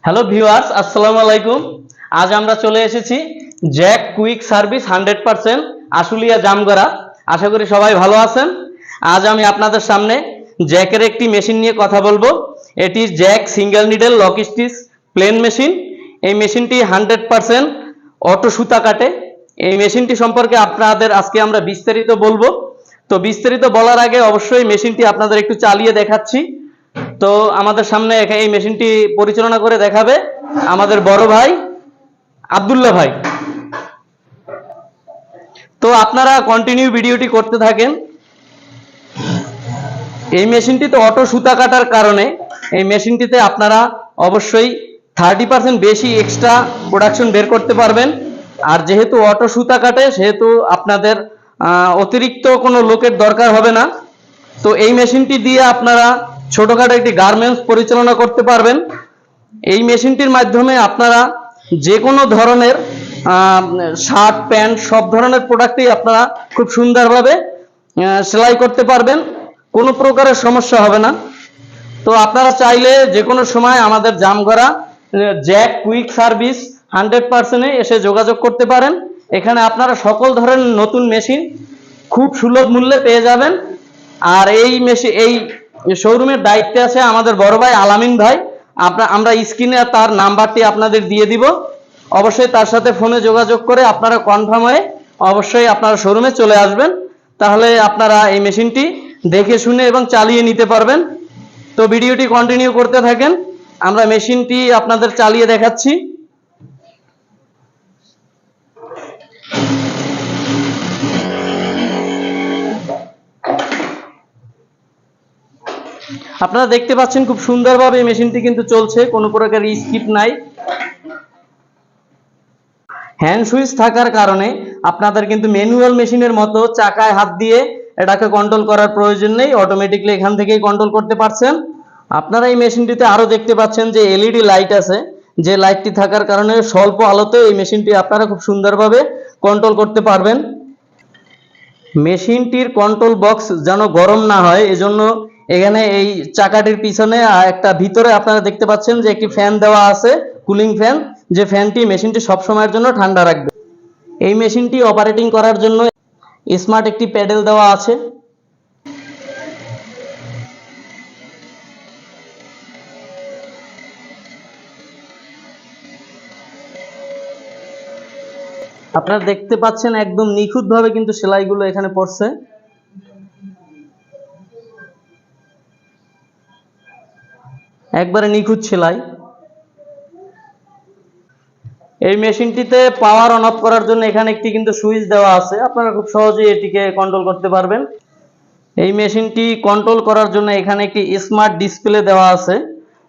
Hello viewers, আসসালামু আলাইকুম। আজ আমরা চলে এসেছি Jack quick service 100% Ashulia Jamgora. আশা করি সবাই ভালো আছেন। আজ আমি আপনাদের সামনে জ্যাকের একটি মেশিন নিয়ে কথা বলবো। এটি Jack single needle lock stitch plain machine. এই মেশিনটি 100% অটো সুতা কাটে। এই মেশিনটি সম্পর্কে আপনাদের আজকে আমরা বিস্তারিত বলবো। তো বিস্তারিত বলার আগে অবশ্যই মেশিনটি আপনাদের একটু চালিয়ে দেখাচ্ছি। তো আমাদের সামনে এই মেশিনটি পরিচালনা করে দেখাবে আমাদের বড় ভাই আব্দুল্লাহ ভাই। তো আপনারা কন্টিনিউ ভিডিওটি করতে থাকেন। এই মেশিনটিতে অটো সুতা কাটার কারণে এই মেশিনটিতে আপনারা অবশ্যই 30% বেশি এক্সট্রা প্রোডাকশন বের করতে পারবেন। আর যেহেতু অটো সুতা কাটে সেহেতু আপনাদের অতিরিক্ত কোনো লোকের দরকার হবে না। তো এই মেশিনটি দিয়ে আপনারা ছোটখাটো একটি গার্মেন্টস পরিচালনা করতে পারবেন। এই মেশিনটির মাধ্যমে আপনারা যে কোনো ধরনের শার্ট প্যান্ট সব ধরনের প্রোডাক্টই আপনারা খুব সুন্দরভাবে সেলাই করতে পারবেন, কোনো প্রকারের সমস্যা হবে না। তো আপনারা চাইলে যে কোনো সময় আমাদের জামগড়া জ্যাক কুইক সার্ভিস 100%-এ এসে যোগাযোগ করতে পারেন। এখানে আপনারা সকল ধরনের নতুন মেশিন খুব সুলভ মূল্যে পেয়ে যাবেন। আর এই শোরুমের দায়িত্বে আছে আমাদের বড় ভাই আলামিন ভাই। আমরা স্ক্রিনে তার নাম্বারটি আপনাদের দিয়ে দিব। অবশ্যই তার সাথে ফোনে যোগাযোগ করে আপনারা কনফার্ম হয়ে অবশ্যই আপনারা শোরুমে চলে আসবেন। তাহলে আপনারা এই মেশিনটি দেখে শুনে এবং চালিয়ে নিতে পারবেন। তো ভিডিওটি কন্টিনিউ করতে থাকেন, আমরা মেশিনটি আপনাদের চালিয়ে দেখাচ্ছি। আপনারা দেখতে পাচ্ছেন খুব সুন্দরভাবে মেশিনটি কিন্তু চলছে, কোনো প্রকার স্কিপ নাই। হ্যান্ড সুইচ থাকার কারণে আপনাদের কিন্তু ম্যানুয়াল মেশিনের মতো চাকায় হাত দিয়ে এটাকে কন্ট্রোল করার প্রয়োজন নেই, অটোমেটিকলি এখান থেকেই কন্ট্রোল করতে পারছেন। আপনারা এই মেশিনটিতে আরো দেখতে পাচ্ছেন যে এলইডি লাইট আছে, যে লাইটটি থাকার কারণে স্বল্প আলোতে এই মেশিনটি আপনারা খুব সুন্দরভাবে কন্ট্রোল করতে পারবেন। মেশিনটির কন্ট্রোল বক্স যেন গরম না হয় এজন্য এখানে এই চাকাটির পিছনে একটা ভিতরে আপনারা দেখতে পাচ্ছেন যে একটি ফ্যান দেওয়া আছে, কুলিং ফ্যান, যে ফ্যানটি মেশিনটি সব সময়ের জন্য ঠান্ডা রাখবে। এই মেশিনটি অপারেটিং করার জন্য স্মার্ট একটি প্যাডেল দেওয়া আছে। আপনারা দেখতে পাচ্ছেন একদম নিখুঁতভাবে কিন্তু সেলাইগুলো এখানে পড়ছে। একবারে নিখুঁত সেলাই। এই মেশিনটিতে পাওয়ার অন অফ করার জন্য এখানে একটি কিন্তু সুইচ দেওয়া আছে, আপনারা খুব সহজেই এটিকে কন্ট্রোল করতে পারবেন। এই মেশিনটি কন্ট্রোল করার জন্য এখানে একটি স্মার্ট ডিসপ্লে দেওয়া আছে,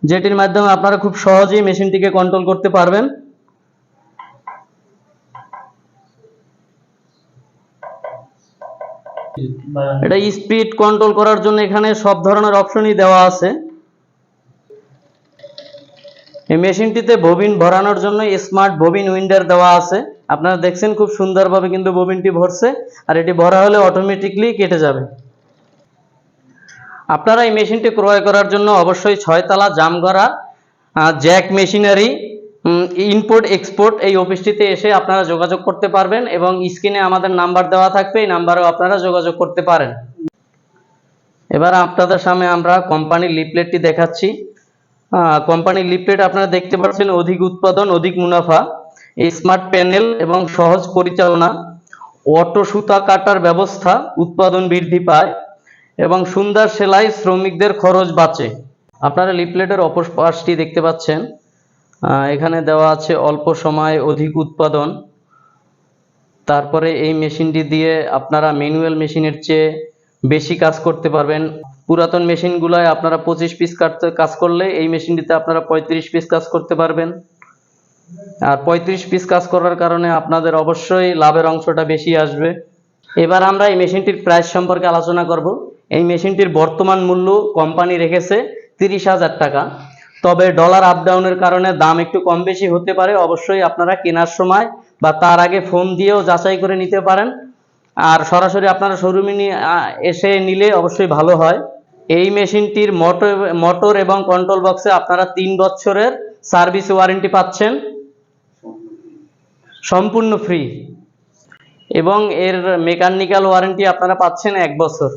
যেটির মাধ্যমে আপনারা খুব সহজেই মেশিনটিকে কন্ট্রোল করতে পারবেন। এটা স্পিড কন্ট্রোল করার জন্য এখানে সব ধরনের অপশনই দেওয়া আছে। এই মেশিনটিতে ববিন ভরানোর জন্য স্মার্ট ববিন উইন্ডার দেওয়া আছে। আপনারা দেখছেন খুব সুন্দরভাবে কিন্তু ববিনটি ভরছে, আর এটি ভরা হলে অটোমেটিকলি কেটে যাবে। আপনারা এই মেশিনটি ক্রয় করার জন্য অবশ্যই 6 তলা Jamgora Jack machinery import export এই অফিসটিতে এসে আপনারা যোগাযোগ করতে পারবেন, এবং স্ক্রিনে আমাদের নাম্বার দেওয়া থাকবে, এই নাম্বারেও আপনারা যোগাযোগ করতে পারেন। এবার আপনাদের সামনে আমরা কোম্পানির লিফলেটটি দেখাচ্ছি। কোম্পানির লিফলেট আপনারা দেখতে পাচ্ছেন অধিক উৎপাদন অধিক মুনাফা, স্মার্ট প্যানেল এবং সহজ পরিচালনা, অটো সুতা কাটার ব্যবস্থা, উৎপাদন বৃদ্ধি পায় এবং সুন্দর সেলাই, শ্রমিকদের খরচ বাঁচে। আপনারা লিফলেটের অপর পাশটি দেখতে পাচ্ছেন, এখানে দেওয়া আছে অল্প সময় অধিক উৎপাদন। তারপরে এই মেশিনটি দিয়ে আপনারা ম্যানুয়াল মেশিনের চেয়ে বেশি কাজ করতে পারবেন। পুরাতন মেশিনগুলোয় আপনারা 25 পিস কাজ করলে এই মেশিনটিতে আপনারা 35 পিস কাজ করতে পারবেন। আর 35 পিস কাজ করার কারণে আপনাদের অবশ্যই লাভের অংশটা বেশি আসবে। এবার আমরা এই মেশিনটির প্রাইস সম্পর্কে আলোচনা করব। এই মেশিনটির বর্তমান মূল্য কোম্পানি রেখেছে 30,000 টাকা, তবে ডলার আপ ডাউনের কারণে দাম একটু কম বেশি হতে পারে। অবশ্যই আপনারা কেনার সময় বা তার আগে ফোন দিয়েও যাচাই করে নিতে পারেন, আর সরাসরি আপনারা শোরুমে এসে নিলে অবশ্যই ভালো হয়। এই মেশিনটির মোটর এবং কন্ট্রোল বক্সে আপনারা 3 বছরের সার্ভিস ওয়ারেন্টি পাচ্ছেন সম্পূর্ণ ফ্রি, এবং এর মেকানিক্যাল ওয়ারেন্টি আপনারা পাচ্ছেন 1 বছর।